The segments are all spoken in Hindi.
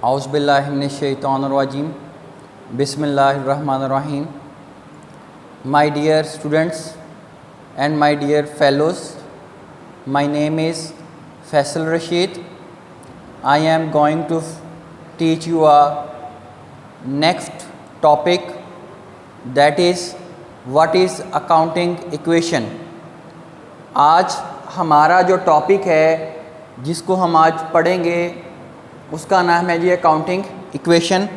औज़ुबिल्लाहिमिनश्शैतानिर्रजीम बिस्मिल्लाहिर्रहमानिर्रहीम। My dear students and my dear fellows, my name is Faisal Rashid. I am going to teach you a next topic, that is what is accounting equation। आज हमारा जो टॉपिक है जिसको हम आज पढ़ेंगे उसका नाम है जी अकाउंटिंग इक्वेशन।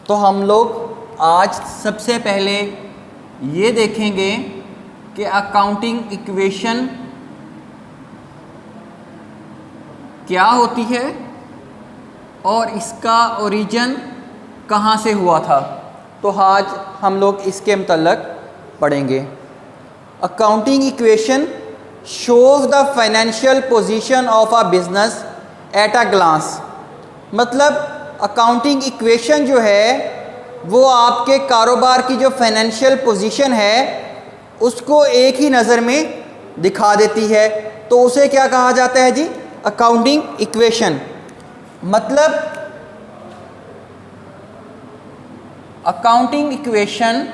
तो हम लोग आज सबसे पहले ये देखेंगे कि अकाउंटिंग इक्वेशन क्या होती है और इसका ओरिजिन कहाँ से हुआ था। तो आज हम लोग इसके मतलब पढ़ेंगे। Accounting equation shows the financial position of a business at a glance. मतलब अकाउंटिंग इक्वेशन जो है वो आपके कारोबार की जो फाइनेंशियल पोजीशन है उसको एक ही नज़र में दिखा देती है। तो उसे क्या कहा जाता है जी? Accounting equation. मतलब accounting equation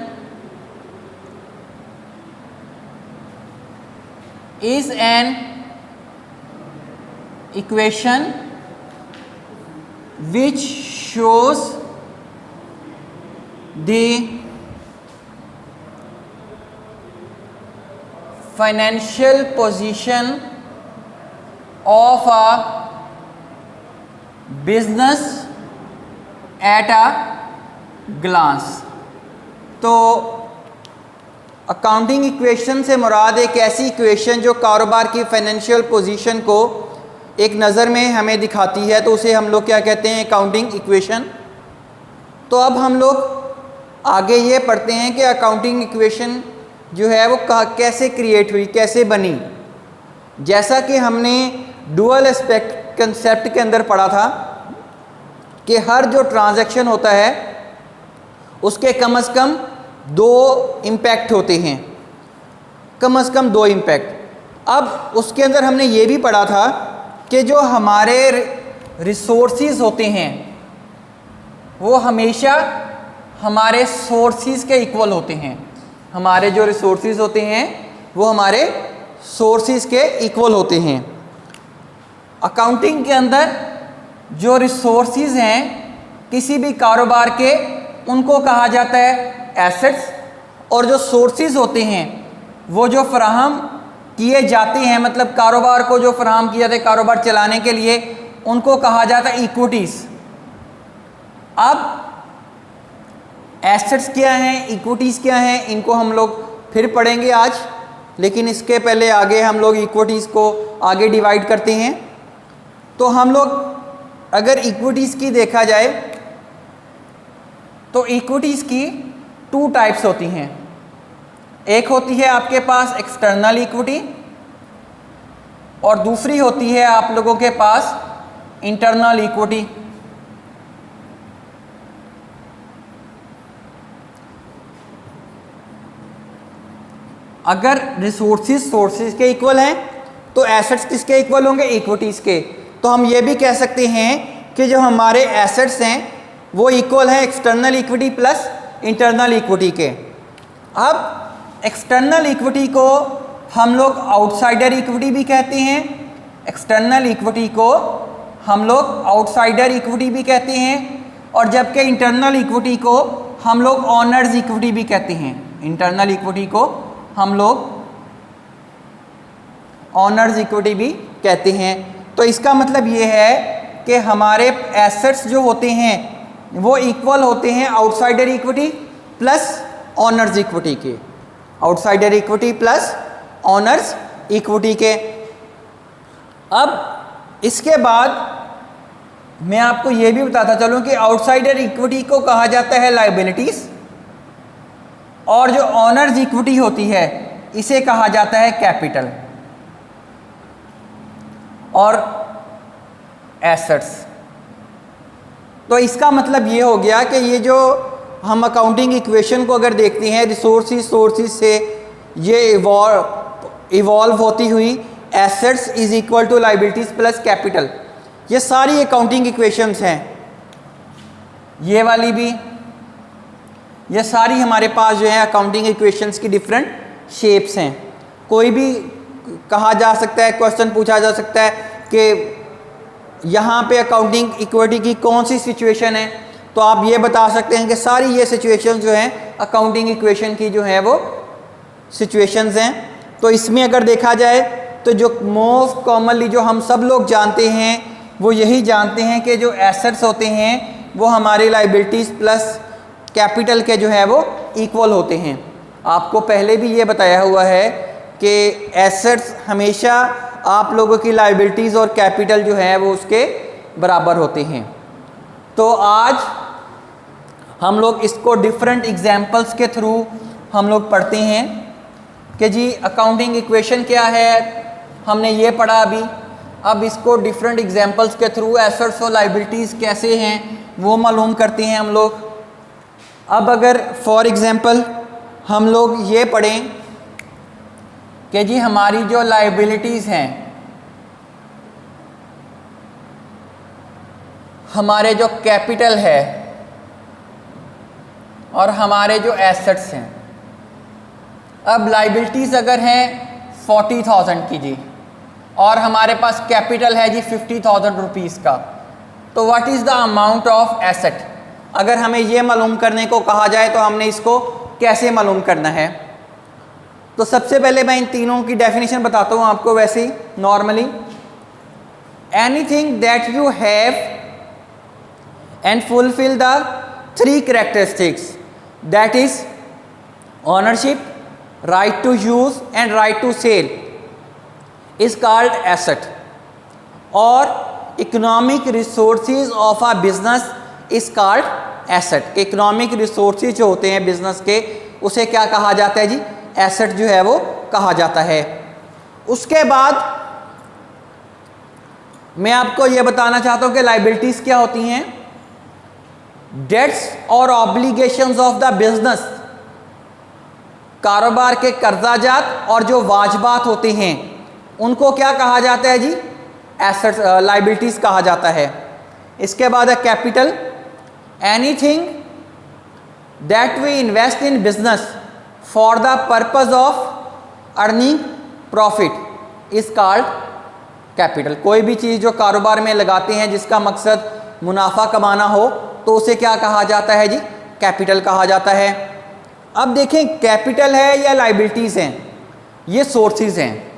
is an equation which shows the financial position of a business at a glance। तो अकाउंटिंग इक्वेशन से मुराद एक ऐसी इक्वेशन जो कारोबार की फाइनेंशियल पोजीशन को एक नज़र में हमें दिखाती है, तो उसे हम लोग क्या कहते हैं? Accounting equation. तो अब हम लोग आगे ये पढ़ते हैं कि अकाउंटिंग इक्वेशन जो है वो कैसे क्रिएट हुई, कैसे बनी। जैसा कि हमने डुअल एस्पेक्ट कंसेप्ट के अंदर पढ़ा था कि हर जो ट्रांजैक्शन होता है उसके कम से कम दो इम्पैक्ट होते हैं, कम से कम दो इम्पैक्ट। अब उसके अंदर हमने ये भी पढ़ा था कि जो हमारे रिसोर्सेज होते हैं वो हमेशा हमारे सोर्सेज के इक्वल होते हैं। हमारे जो रिसोर्सेज होते हैं वो हमारे सोर्सेज के इक्वल होते हैं। अकाउंटिंग के अंदर जो रिसोर्सेज हैं किसी भी कारोबार के उनको कहा जाता है एसेट्स, और जो सोर्सेज होते हैं वो जो फराहम किए जाते हैं, मतलब कारोबार को जो फराहम किया जाता है कारोबार चलाने के लिए, उनको कहा जाता है इक्विटीज़। अब एसेट्स क्या हैं, इक्विटीज़ क्या हैं, इनको हम लोग फिर पढ़ेंगे आज, लेकिन इसके पहले आगे हम लोग इक्विटीज़ को आगे डिवाइड करते हैं। तो हम लोग अगर इक्विटीज़ की देखा जाए तो इक्विटीज़ की टू टाइप्स होती हैं। एक होती है आपके पास एक्सटर्नल इक्विटी और दूसरी होती है आप लोगों के पास इंटरनल इक्विटी। अगर रिसोर्सेज सोर्सेज के इक्वल हैं तो एसेट्स किसके इक्वल होंगे? इक्विटीज़ के। तो हम ये भी कह सकते हैं कि जो हमारे एसेट्स हैं वो इक्वल हैं external equity plus internal equity के। अब एक्सटर्नल इक्विटी को हम लोग आउटसाइडर इक्विटी भी कहते हैं, एक्सटर्नल इक्विटी को हम लोग आउटसाइडर इक्विटी भी कहते हैं, और जबकि इंटरनल इक्विटी को हम लोग ओनर्स इक्विटी भी कहते हैं। इंटरनल इक्विटी को हम लोग ओनर्स इक्विटी भी कहते हैं। तो इसका मतलब ये है कि हमारे एसेट्स जो होते हैं वो इक्वल होते हैं outsider equity plus owners equity के, outsider equity plus owners equity के। अब इसके बाद मैं आपको ये भी बताता चलूँ कि आउटसाइडर इक्विटी को कहा जाता है लायबिलिटीज़, और जो ओनर्स इक्विटी होती है इसे कहा जाता है कैपिटल और एसेट्स। तो इसका मतलब ये हो गया कि ये जो हम अकाउंटिंग इक्वेशन को अगर देखते हैं रिसोर्सेज सोर्सेज से ये इवॉल्व होती हुई assets is equal to liabilities plus capital, ये सारी अकाउंटिंग इक्वेशंस हैं। ये वाली भी, ये सारी हमारे पास जो है अकाउंटिंग इक्वेशंस की डिफरेंट शेप्स हैं। कोई भी कहा जा सकता है, क्वेश्चन पूछा जा सकता है कि यहाँ पे अकाउंटिंग इक्विटी की कौन सी सिचुएशन है, तो आप ये बता सकते हैं कि सारी ये सिचुएशन जो हैं अकाउंटिंग इक्वेशन की जो है वो सिचुएशंस हैं। तो इसमें अगर देखा जाए तो जो मोस्ट कॉमनली जो हम सब लोग जानते हैं वो यही जानते हैं कि जो एसेट्स होते हैं वो हमारे लाइबिलिटीज़ प्लस कैपिटल के जो है वो इक्वल होते हैं। आपको पहले भी ये बताया हुआ है कि एसेट्स हमेशा आप लोगों की लाइबिलिटीज़ और कैपिटल जो है वो उसके बराबर होते हैं। तो आज हम लोग इसको डिफरेंट एग्जाम्पल्स के थ्रू हम लोग पढ़ते हैं कि जी अकाउंटिंग इक्वेशन क्या है, हमने ये पढ़ा अभी। अब इसको डिफरेंट एग्जाम्पल्स के थ्रू एसेट्स और लाइबिलिटीज़ कैसे हैं वो मालूम करते हैं हम लोग। अब अगर फॉर एग्ज़ाम्पल हम लोग ये पढ़ें कि जी हमारी जो लाइबिलिटीज़ हैं, हमारे जो कैपिटल है और हमारे जो एसेट्स हैं। अब लाइबिलिटीज़ अगर हैं 40,000 की जी और हमारे पास कैपिटल है जी 50,000 रुपीज़ का, तो what is the amount of asset. अगर हमें ये मालूम करने को कहा जाए तो हमने इसको कैसे मालूम करना है। तो सबसे पहले मैं इन तीनों की डेफिनेशन बताता हूँ आपको। वैसे ही normally anything that you have and fulfil the 3 characteristics, that is ownership, right to use and right to sale, is called asset. और economic resources of a business is called asset. economic resources जो होते हैं बिजनेस के उसे क्या कहा जाता है जी, एसेट जो है वो कहा जाता है। उसके बाद मैं आपको ये बताना चाहता हूँ कि लाइबिलिटीज़ क्या होती हैं। डेट्स और ऑब्लिगेशंस ऑफ द बिजनेस, कारोबार के कर्जाजात और जो वाजबात होते हैं उनको क्या कहा जाता है जी, एसेट्स लाइबिलिटीज़ कहा जाता है। इसके बाद है capital, anything that we invest in business for the purpose of earning profit is called capital. कोई भी चीज़ जो कारोबार में लगाते हैं जिसका मकसद मुनाफा कमाना हो तो उसे क्या कहा जाता है जी, कैपिटल कहा जाता है। अब देखें कैपिटल है या लाइबिलिटीज़ हैं, ये सोर्सेज हैं।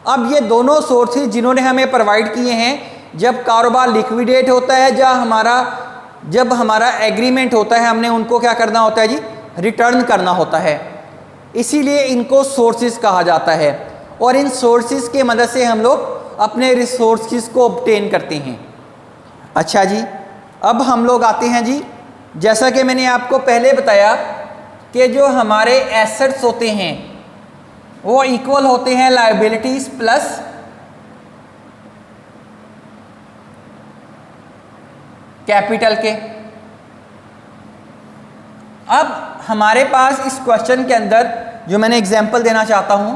अब ये दोनों सोर्सेज जिन्होंने हमें प्रोवाइड किए हैं, जब कारोबार लिक्विडेट होता है जब हमारा एग्रीमेंट होता है, हमने उनको क्या करना होता है जी, रिटर्न करना होता है। इसीलिए इनको सोर्सेज कहा जाता है और इन सोर्सेज के मदद से हम लोग अपने रिसोर्सेज को ऑब्टेन करते हैं। अच्छा जी, अब हम लोग आते हैं जी, जैसा कि मैंने आपको पहले बताया कि जो हमारे एसेट्स होते हैं वो इक्वल होते हैं लायबिलिटीज़ प्लस कैपिटल के। अब हमारे पास इस क्वेश्चन के अंदर जो मैंने एग्जांपल देना चाहता हूँ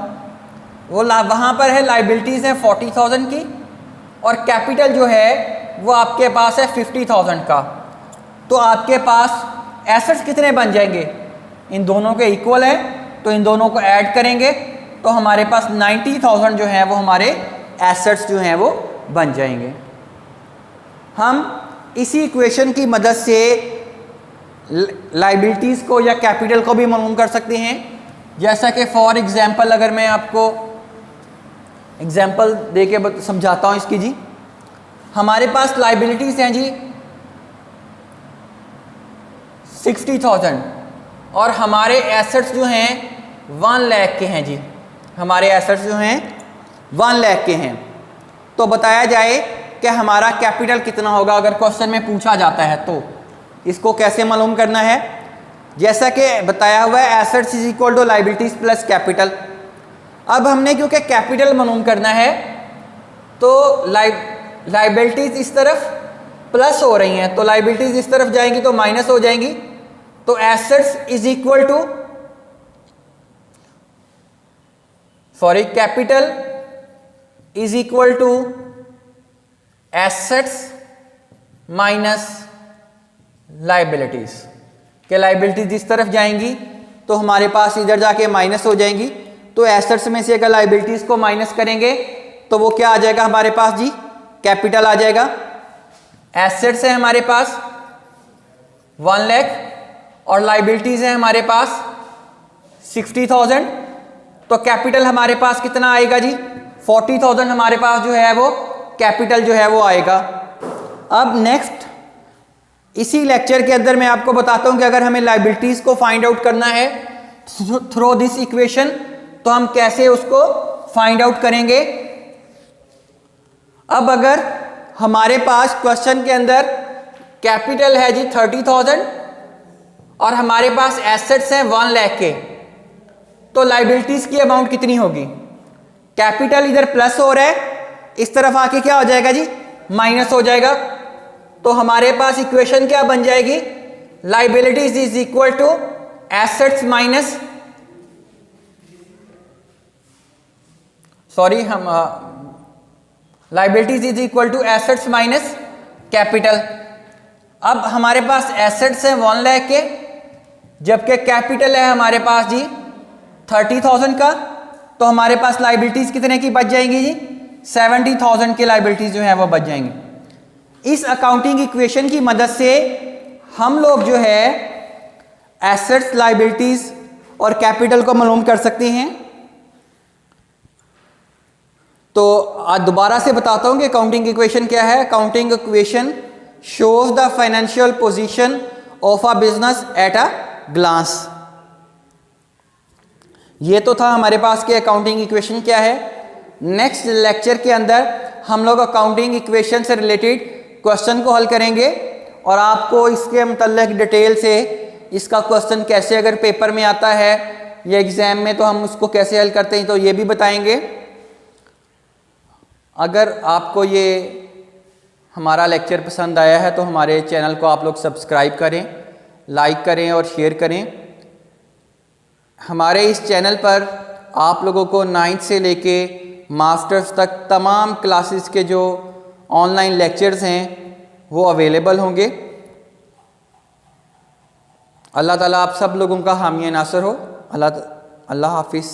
वो वहाँ पर है लायबिलिटीज़ है 40,000 की और कैपिटल जो है वो आपके पास है 50,000 का। तो आपके पास एसेट्स कितने बन जाएंगे, इन दोनों के इक्वल है तो इन दोनों को ऐड करेंगे तो हमारे पास 90,000 जो है वो हमारे एसेट्स जो हैं वो बन जाएंगे। हम इसी इक्वेशन की मदद से लायबिलिटीज़ को या कैपिटल को भी मालूम कर सकते हैं। जैसा कि फॉर एग्जांपल अगर मैं आपको एग्जांपल दे के समझाता हूँ इसकी जी, हमारे पास लायबिलिटीज़ हैं जी 60,000 और हमारे एसेट्स जो हैं 1 लाख के हैं जी। हमारे एसेट्स जो हैं 1 लाख के हैं। तो बताया जाए कि हमारा कैपिटल कितना होगा अगर क्वेश्चन में पूछा जाता है तो इसको कैसे मालूम करना है। जैसा कि बताया हुआ है assets is equal to liabilities plus capital. अब हमने क्योंकि कैपिटल मालूम करना है तो लायबिलिटीज़ इस तरफ प्लस हो रही हैं तो लायबिलिटीज़ इस तरफ जाएंगी तो माइनस हो जाएंगी। तो assets is equal to capital is equal to assets minus liabilities के लाइबिलिटीज़ इस तरफ जाएंगी तो हमारे पास इधर जाके माइनस हो जाएंगी। तो एसेट्स में से अगर लाइबिलिटीज़ को माइनस करेंगे तो वो क्या आ जाएगा हमारे पास जी, कैपिटल आ जाएगा। एसेट्स है हमारे पास 1 लाख और लाइबिलिटीज़ है हमारे पास 60,000, तो कैपिटल हमारे पास कितना आएगा जी, 40,000 हमारे पास जो है वो कैपिटल जो है वो आएगा। अब नेक्स्ट इसी लेक्चर के अंदर मैं आपको बताता हूं कि अगर हमें लाइबिलिटीज़ को फाइंड आउट करना है थ्रू दिस इक्वेशन तो हम कैसे उसको फाइंड आउट करेंगे। अब अगर हमारे पास क्वेश्चन के अंदर कैपिटल है जी 30,000 और हमारे पास एसेट्स हैं 1 लाख के, तो लाइबिलिटीज़ की अमाउंट कितनी होगी। कैपिटल इधर प्लस हो रहा है, इस तरफ आके क्या हो जाएगा जी, माइनस हो जाएगा। तो हमारे पास इक्वेशन क्या बन जाएगी, liabilities is equal to assets minus, sorry हम liabilities is equal to assets minus capital. अब हमारे पास एसेट्स हैं 1 लाख के जबकि कैपिटल है हमारे पास जी 30,000 का, तो हमारे पास लाइबिलिटीज कितने की बच जाएंगी जी, 70,000 की लाइबिलिटीज जो है वो बच जाएंगी। इस अकाउंटिंग इक्वेशन की मदद से हम लोग जो है एसेट्स, लाइबिलिटीज और कैपिटल को मालूम कर सकते हैं। तो आज दोबारा से बताता हूं कि अकाउंटिंग इक्वेशन क्या है। Accounting equation shows the financial position of a business at a glance. ये तो था हमारे पास कि अकाउंटिंग इक्वेशन क्या है। नेक्स्ट लेक्चर के अंदर हम लोग अकाउंटिंग इक्वेशन से रिलेटेड क्वेश्चन को हल करेंगे और आपको इसके मतलब डिटेल से इसका क्वेश्चन कैसे अगर पेपर में आता है या एग्ज़ाम में तो हम उसको कैसे हल करते हैं तो ये भी बताएंगे। अगर आपको ये हमारा लेक्चर पसंद आया है तो हमारे चैनल को आप लोग सब्सक्राइब करें, लाइक करें और शेयर करें। हमारे इस चैनल पर आप लोगों को 9th से लेके मास्टर्स तक तमाम क्लासेस के जो ऑनलाइन लेक्चर्स हैं वो अवेलेबल होंगे। अल्लाह ताला आप सब लोगों का हामी नासर हो। अल्लाह हाफिज़।